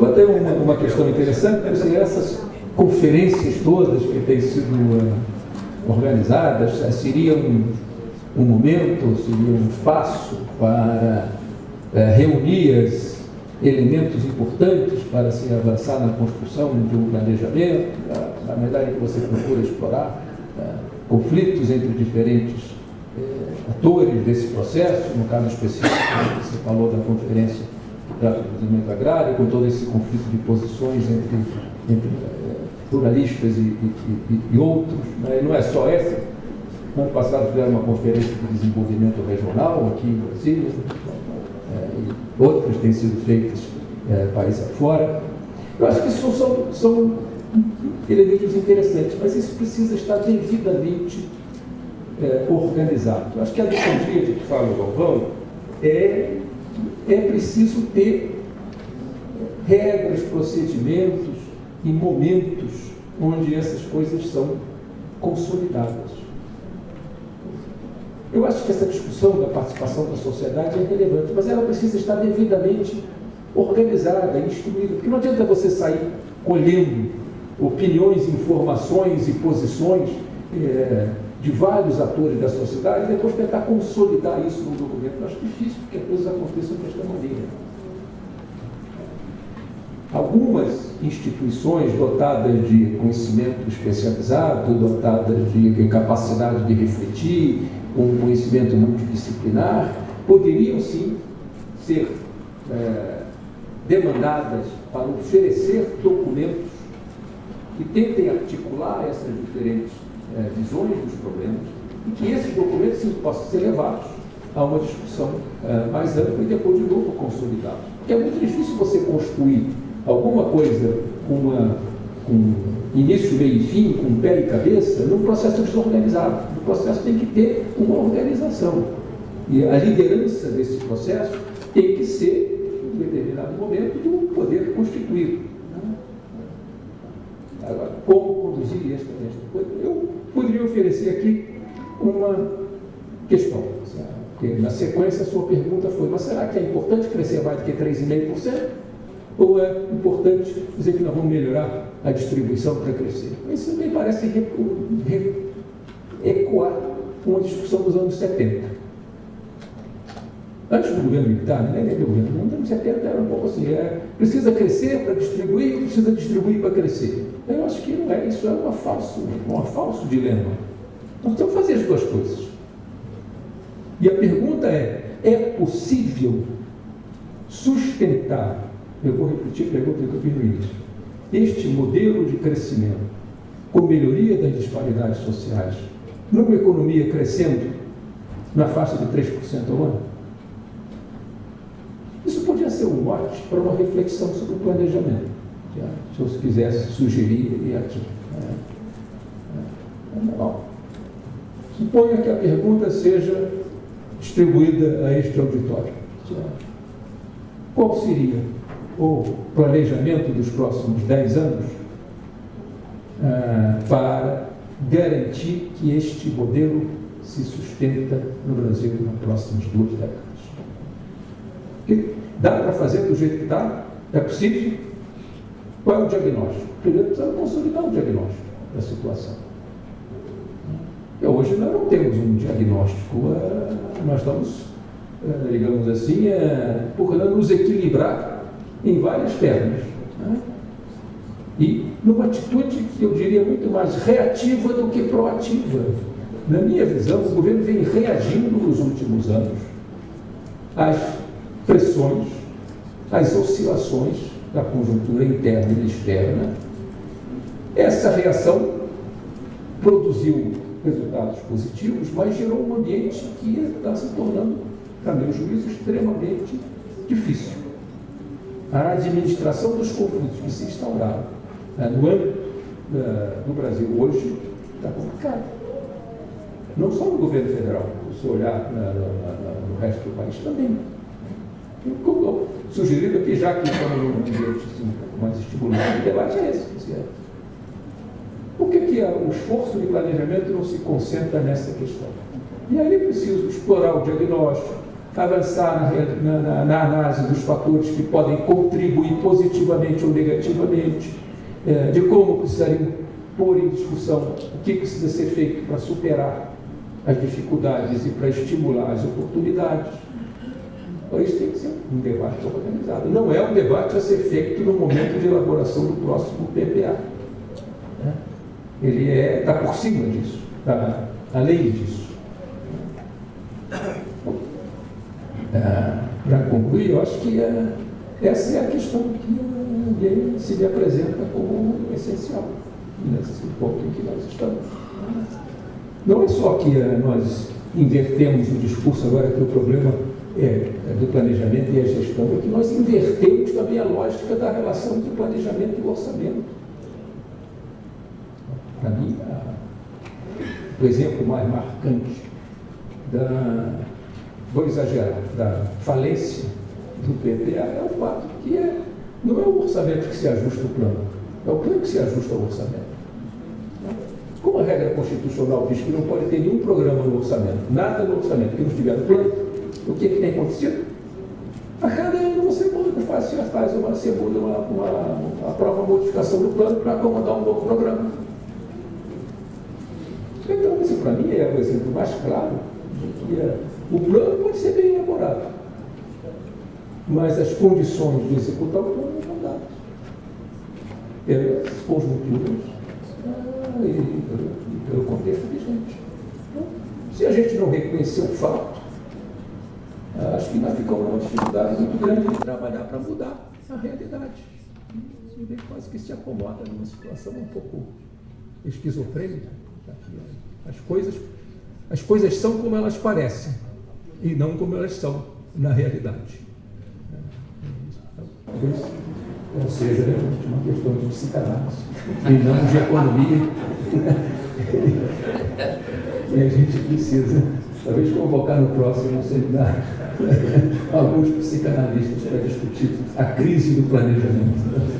Até uma questão interessante, assim, essas conferências todas que têm sido organizadas, seria um momento, seria um espaço para reunir elementos importantes para se avançar na construção de um planejamento, na medida que você procura explorar conflitos entre diferentes atores desse processo, no caso específico, você falou da conferência para o desenvolvimento agrário, com todo esse conflito de posições entre pluralistas e outros, né? E não é só essa. No ano passado fizeram uma conferência de desenvolvimento regional aqui em Brasília, e outras têm sido feitas país afora. Eu acho que isso são elementos interessantes, mas isso precisa estar devidamente organizado. Eu acho que a liturgia de que fala o Galvão é preciso ter regras, procedimentos e momentos onde essas coisas são consolidadas. Eu acho que essa discussão da participação da sociedade é relevante, mas ela precisa estar devidamente organizada, instruída, porque não adianta você sair colhendo opiniões, informações e posições de vários atores da sociedade e depois tentar consolidar isso num documento. Eu acho difícil que as coisas aconteçam desta maneira. Algumas instituições dotadas de conhecimento especializado, dotadas de capacidade de refletir, com conhecimento multidisciplinar, poderiam sim ser demandadas para oferecer documentos que tentem articular essas diferentes visões dos problemas e que esses documentos sim possam ser levados a uma discussão mais ampla e depois de novo consolidados. Porque é muito difícil você construir alguma coisa com início, meio e fim, com pé e cabeça, num processo desorganizado. O processo tem que ter uma organização. E a liderança desse processo tem que ser, em determinado momento, do poder constituído. Agora, como conduzir esta coisa? Eu poderia oferecer aqui uma questão. Porque na sequência a sua pergunta foi, mas será que é importante crescer mais do que 3,5%? Ou é importante dizer que nós vamos melhorar a distribuição para crescer? Isso me parece ecoar uma discussão dos anos 70. Antes do governo militar, nem do governo, nos anos 70 era um pouco assim, precisa crescer para distribuir, precisa distribuir para crescer. Eu acho que não é, isso é um falso dilema. Nós temos que fazer as duas coisas. E a pergunta é possível sustentar, eu vou repetir a pergunta que eu fiz no início, este modelo de crescimento com melhoria das disparidades sociais, numa economia crescendo na faixa de 3% ao ano? Isso podia ser um mote para uma reflexão sobre o planejamento. Se eu quisesse sugerir aqui. Bom, suponha que a pergunta seja distribuída a este auditório. Qual seria o planejamento dos próximos 10 anos para garantir que este modelo se sustenta no Brasil nas próximas 2 décadas? Dá para fazer do jeito que dá? É possível? Qual é o diagnóstico? Primeiro precisamos consolidar o diagnóstico da situação. E hoje nós não temos um diagnóstico, nós estamos, digamos assim, procurando nos equilibrar em várias pernas. E numa atitude que eu diria muito mais reativa do que proativa. Na minha visão, o governo vem reagindo nos últimos anos às pressões, às oscilações da conjuntura interna e externa. Essa reação produziu resultados positivos, mas gerou um ambiente que está se tornando, a meu juízo, extremamente difícil. A administração dos conflitos que se instauraram no âmbito do Brasil hoje está complicada. Não só no governo federal, se olhar no resto do país também. Eu sugerindo aqui, já que estamos num ambiente um pouco mais estimulante, o debate é esse. Por que o esforço de planejamento não se concentra nessa questão? E aí é preciso explorar o diagnóstico, avançar na análise dos fatores que podem contribuir positivamente ou negativamente, de como precisariam pôr em discussão o que precisa ser feito para superar as dificuldades e para estimular as oportunidades. Por isso tem que ser um debate organizado. Não é um debate a ser feito no momento de elaboração do próximo PPA. Ele está por cima disso, está além disso. Para concluir, eu acho que essa é a questão que se me apresenta como essencial nesse ponto em que nós estamos. Não é só que nós invertemos o discurso agora que o problema é do planejamento e a gestão, é que nós invertemos também a lógica da relação entre o planejamento e o orçamento. Para mim, o exemplo mais marcante vou exagerar, da falência do PPA é o fato que não é o orçamento que se ajusta ao plano, é o plano que se ajusta ao orçamento. Como a regra constitucional diz que não pode ter nenhum programa no orçamento, nada no orçamento que não estiver no plano, o que tem acontecido? A cada ano você faz uma segunda, aprova uma modificação do plano para acomodar um novo programa. Então, isso para mim é o exemplo mais claro de que o plano pode ser bem elaborado, mas as condições de executar o plano não são dadas pelas conjunturas e pelo contexto vigente. Então, se a gente não reconhecer o fato, acho que nós ficamos numa dificuldade muito grande de trabalhar para mudar a realidade. E bem quase que se acomoda numa situação um pouco esquizofrênica. As coisas são como elas parecem e não como elas são na realidade. Ou seja, é uma questão de psicanálise e não de economia. E a gente precisa, talvez, convocar no próximo seminário alguns psicanalistas para discutir a crise do planejamento.